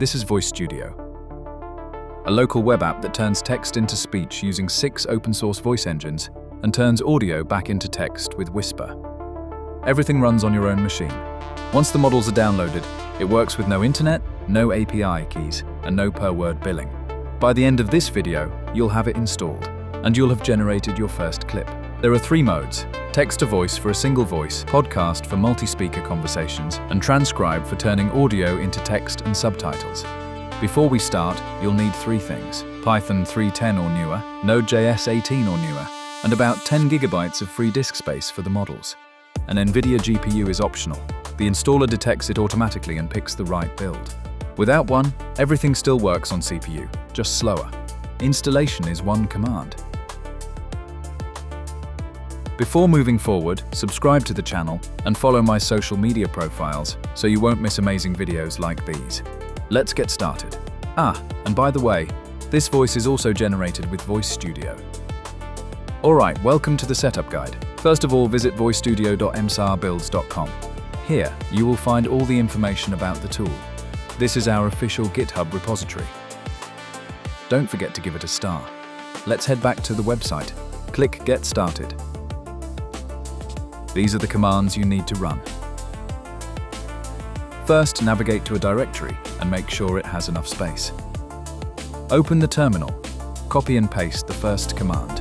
This is Voice Studio, a local web app that turns text into speech using 6 open-source voice engines and turns audio back into text with Whisper. Everything runs on your own machine. Once the models are downloaded, it works with no internet, no API keys, and no per-word billing. By the end of this video, you'll have it installed, and you'll have generated your first clip. There are 3 modes: text-to-voice for a single voice, podcast for multi-speaker conversations, and transcribe for turning audio into text and subtitles. Before we start, you'll need 3 things: Python 3.10 or newer, Node.js 18 or newer, and about 10 gigabytes of free disk space for the models. An NVIDIA GPU is optional. The installer detects it automatically and picks the right build. Without one, everything still works on CPU, just slower. Installation is one command. Before moving forward, subscribe to the channel and follow my social media profiles so you won't miss amazing videos like these. Let's get started. And by the way, this voice is also generated with Voice Studio. Alright, welcome to the setup guide. First of all, visit voicestudio.msarbuilds.com. Here, you will find all the information about the tool. This is our official GitHub repository. Don't forget to give it a star. Let's head back to the website. Click Get Started. These are the commands you need to run. First, navigate to a directory and make sure it has enough space. Open the terminal. Copy and paste the first command.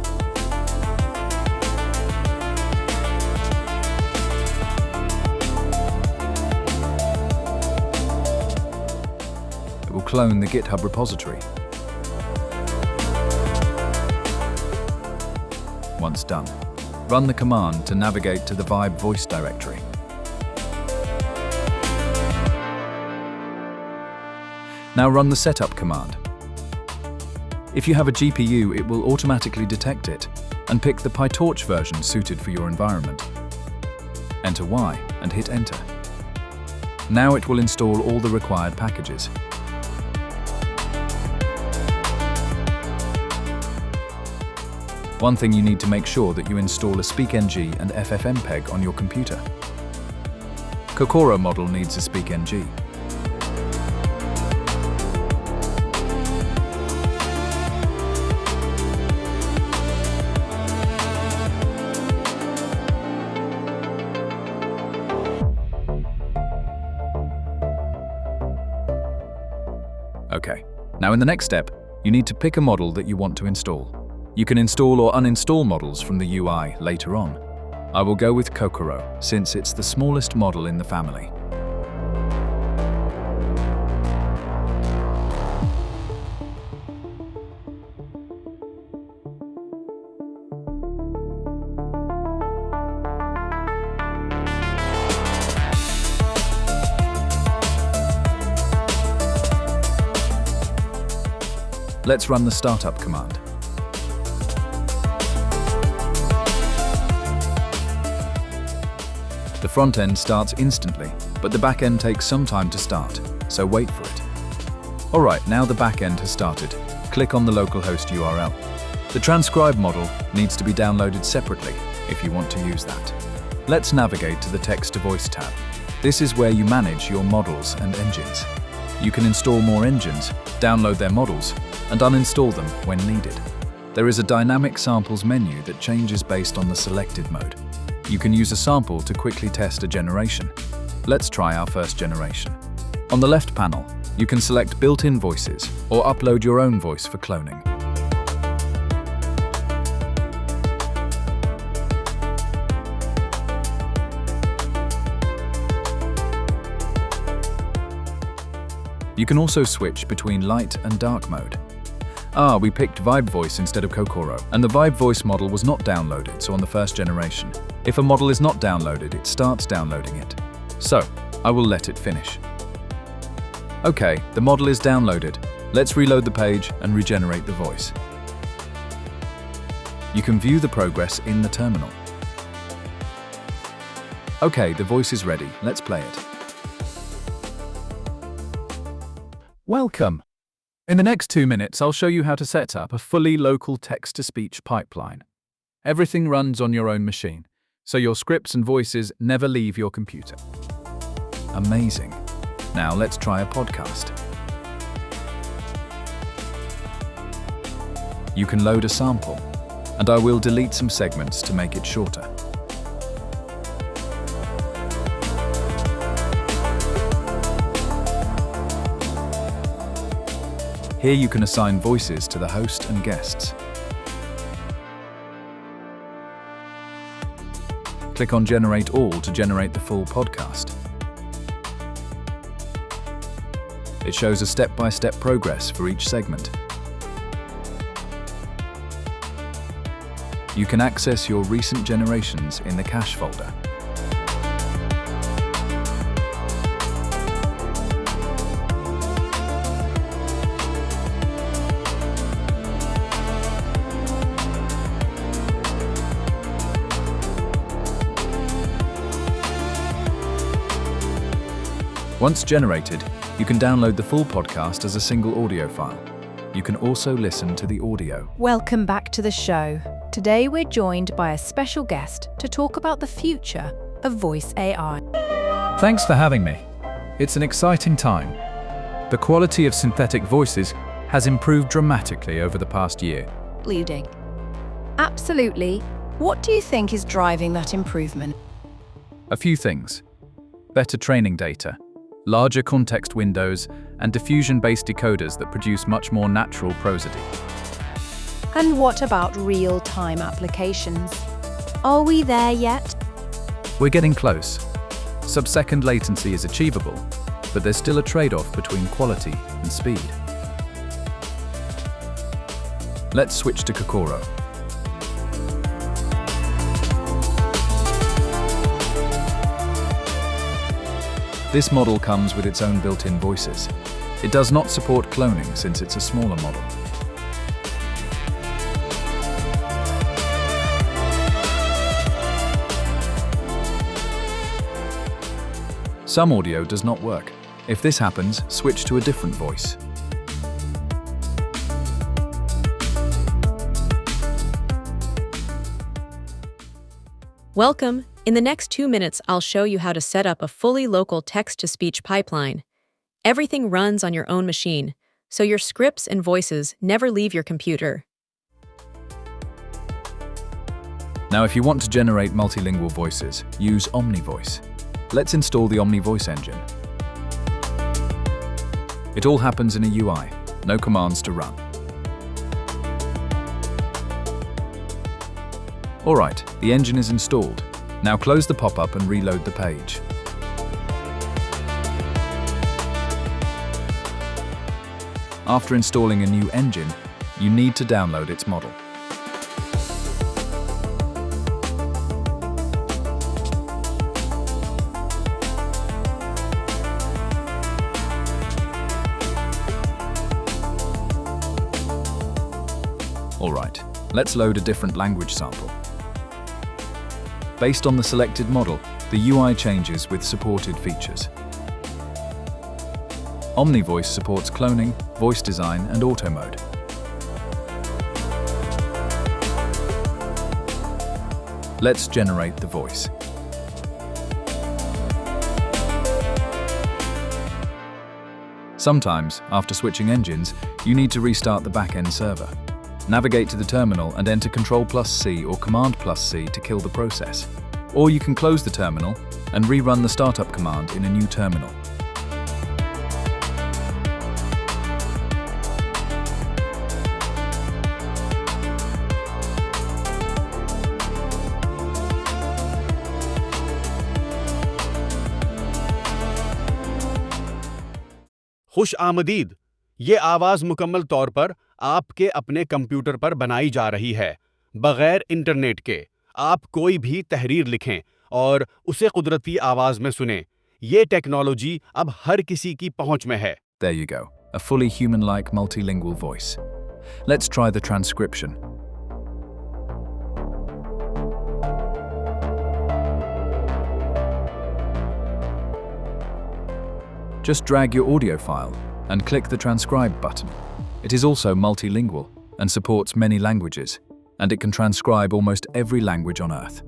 It will clone the GitHub repository. Once done, run the command to navigate to the Vibe voice directory. Now run the setup command. If you have a GPU, it will automatically detect it and pick the PyTorch version suited for your environment. Enter Y and hit enter. Now it will install all the required packages. One thing you need to make sure that you install a SpeakNG and FFmpeg on your computer. Kokoro model needs a SpeakNG. Okay, now in the next step, you need to pick a model that you want to install. You can install or uninstall models from the UI later on. I will go with Kokoro, since it's the smallest model in the family. Let's run the startup command. The front end starts instantly, but the back end takes some time to start, so wait for it. Alright, now the back end has started. Click on the localhost URL. The transcribe model needs to be downloaded separately if you want to use that. Let's navigate to the text-to-voice tab. This is where you manage your models and engines. You can install more engines, download their models, and uninstall them when needed. There is a dynamic samples menu that changes based on the selected mode. You can use a sample to quickly test a generation. Let's try our first generation. On the left panel, you can select built-in voices or upload your own voice for cloning. You can also switch between light and dark mode. We picked Vibe Voice instead of Kokoro, and the Vibe Voice model was not downloaded, so on the first generation. If a model is not downloaded, it starts downloading it. So, I will let it finish. Okay, the model is downloaded. Let's reload the page and regenerate the voice. You can view the progress in the terminal. Okay, the voice is ready. Let's play it. Welcome. In the next 2 minutes, I'll show you how to set up a fully local text-to-speech pipeline. Everything runs on your own machine, so your scripts and voices never leave your computer. Amazing. Now let's try a podcast. You can load a sample, and I will delete some segments to make it shorter. Here you can assign voices to the host and guests. Click on Generate All to generate the full podcast. It shows a step-by-step progress for each segment. You can access your recent generations in the cache folder. Once generated, you can download the full podcast as a single audio file. You can also listen to the audio. Welcome back to the show. Today we're joined by a special guest to talk about the future of voice AI. Thanks for having me. It's an exciting time. The quality of synthetic voices has improved dramatically over the past year. Leading. Absolutely. What do you think is driving that improvement? A few things. Better training data, larger context windows, and diffusion-based decoders that produce much more natural prosody. And what about real-time applications? Are we there yet? We're getting close. Sub-second latency is achievable, but there's still a trade-off between quality and speed. Let's switch to Kokoro. This model comes with its own built-in voices. It does not support cloning since it's a smaller model. Some audio does not work. If this happens, switch to a different voice. Welcome. In the next 2 minutes, I'll show you how to set up a fully local text-to-speech pipeline. Everything runs on your own machine, so your scripts and voices never leave your computer. Now, if you want to generate multilingual voices, use OmniVoice. Let's install the OmniVoice engine. It all happens in a UI, no commands to run. Alright, the engine is installed. Now close the pop-up and reload the page. After installing a new engine, you need to download its model. Alright, let's load a different language sample. Based on the selected model, the UI changes with supported features. OmniVoice supports cloning, voice design, and auto mode. Let's generate the voice. Sometimes, after switching engines, you need to restart the back-end server. Navigate to the terminal and enter Ctrl+C or Command+C to kill the process. Or you can close the terminal and rerun the startup command in a new terminal. खुश आमदीद। ये आवाज़ मुकम्मल तौर पर आपके अपने computer पर बनाई जा रही है, बगैर इंटरनेट के। आप कोई भी तहरीर लिखें और उसे कुदरती आवाज़ में सुनें। ये टेक्नोलॉजी अब हर किसी की पहुंच में है। There you go, a fully human-like multilingual voice. Let's try the transcription. Just drag your audio file and click the transcribe button. It is also multilingual and supports many languages, and it can transcribe almost every language on Earth.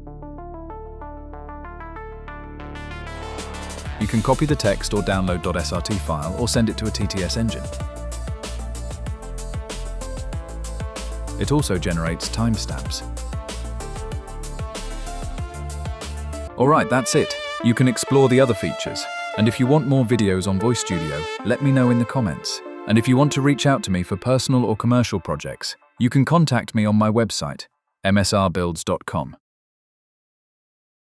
You can copy the text or download .srt file or send it to a TTS engine. It also generates timestamps. Alright, that's it. You can explore the other features. And if you want more videos on Voice Studio, let me know in the comments. And if you want to reach out to me for personal or commercial projects, you can contact me on my website, msrbuilds.com.